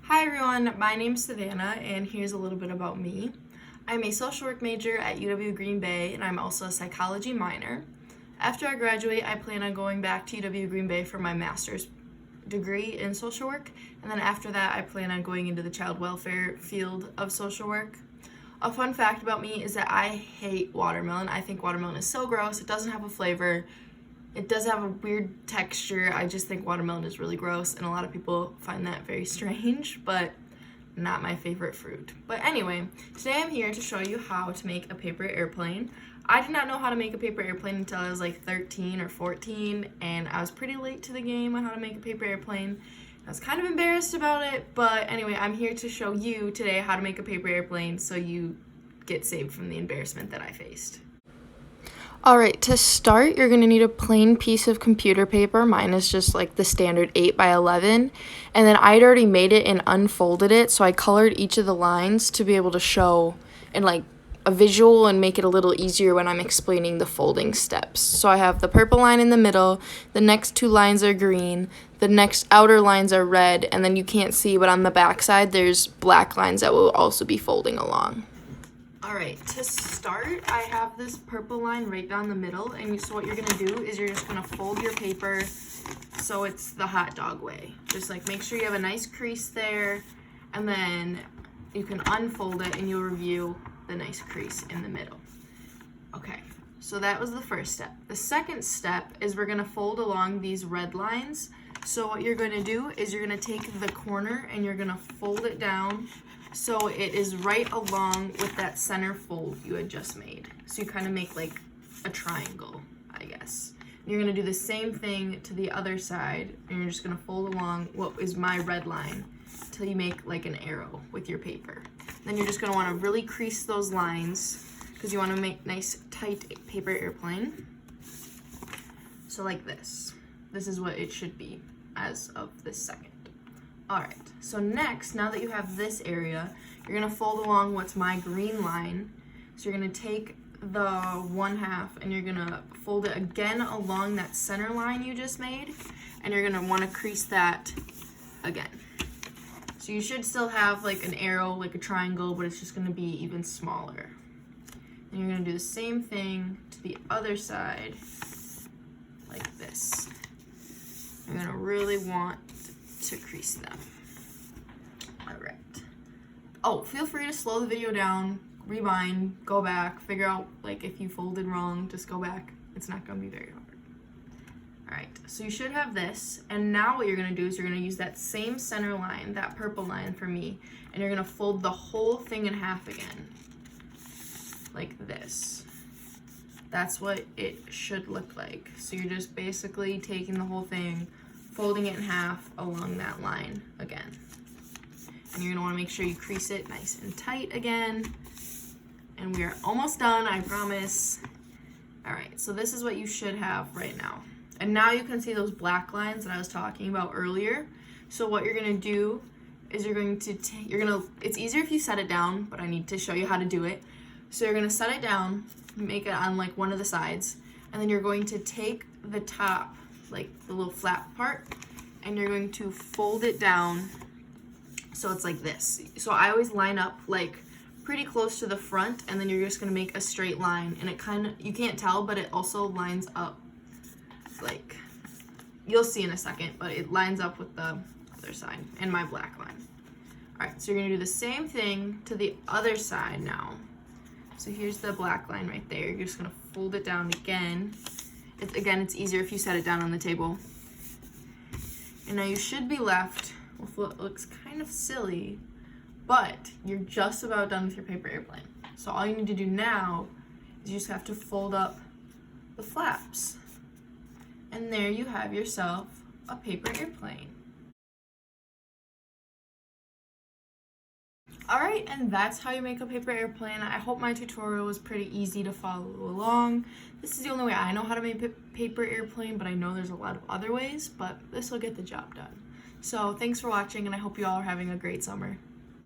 Hi everyone, my name's Savannah and here's a little bit about me. I'm a social work major at UW Green Bay and I'm also a psychology minor. After I graduate, I plan on going back to UW Green Bay for my master's degree in social work, and then after that I plan on going into the child welfare field of social work. A fun fact about me is that I hate watermelon. I think watermelon is so gross. It doesn't have a flavor. It does have a weird texture. I just think watermelon is really gross, and a lot of people find that very strange, but not my favorite fruit. But anyway, today I'm here to show you how to make a paper airplane. I did not know how to make a paper airplane until I was like 13 or 14, and I was pretty late to the game on how to make a paper airplane. I was kind of embarrassed about it, but anyway, I'm here to show you today how to make a paper airplane so you get saved from the embarrassment that I faced. Alright, to start, you're going to need a plain piece of computer paper. Mine is just like the standard 8x11. And then I'd already made it and unfolded it, so I colored each of the lines to be able to show in like a visual and make it a little easier when I'm explaining the folding steps. So I have the purple line in the middle, the next two lines are green, the next outer lines are red, and then you can't see, but on the back side there's black lines that will also be folding along. Alright, to start, I have this purple line right down the middle, and so what you're going to do is you're just going to fold your paper so it's the hot dog way. Just like make sure you have a nice crease there, and then you can unfold it and you'll review the nice crease in the middle. Okay, so that was the first step. The second step is we're going to fold along these red lines. So what you're going to do is you're going to take the corner and you're going to fold it down so it is right along with that center fold you had just made. So you kind of make like a triangle, I guess. And you're going to do the same thing to the other side, and you're just going to fold along what is my red line till you make like an arrow with your paper. Then you're just going to want to really crease those lines because you want to make nice tight paper airplane. So like this. This is what it should be as of this second. Alright, so next, now that you have this area, you're going to fold along what's my green line. So you're going to take the 1/2 and you're going to fold it again along that center line you just made, and you're going to want to crease that again. So you should still have like an arrow, like a triangle, but it's just going to be even smaller. And you're going to do the same thing to the other side, like this. You're going to really want to crease them. Alright. Oh, feel free to slow the video down, rewind, go back, figure out like if you folded wrong, just go back. It's not going to be very hard. Alright, so you should have this, and now what you're going to do is you're going to use that same center line, that purple line for me, and you're going to fold the whole thing in half again. Like this. That's what it should look like. So you're just basically taking the whole thing, folding it in half along that line again. And you're going to want to make sure you crease it nice and tight again. And we are almost done, I promise. Alright, so this is what you should have right now. And now you can see those black lines that I was talking about earlier. So what you're going to do is you're going to it's easier if you set it down, but I need to show you how to do it. So you're going to set it down, make it on like one of the sides, and then you're going to take the top, like the little flap part, and you're going to fold it down so it's like this. So I always line up like pretty close to the front, and then you're just going to make a straight line, and it kind of, you can't tell, but it also lines up like, you'll see in a second, but it lines up with the other side and my black line. Alright, so you're going to do the same thing to the other side now. So here's the black line right there. You're just going to fold it down again. It's easier if you set it down on the table. And now you should be left with what looks kind of silly, but you're just about done with your paper airplane. So all you need to do now is you just have to fold up the flaps. And there you have yourself a paper airplane. Alright, and that's how you make a paper airplane. I hope my tutorial was pretty easy to follow along. This is the only way I know how to make a paper airplane, but I know there's a lot of other ways, but this will get the job done. So thanks for watching, and I hope you all are having a great summer.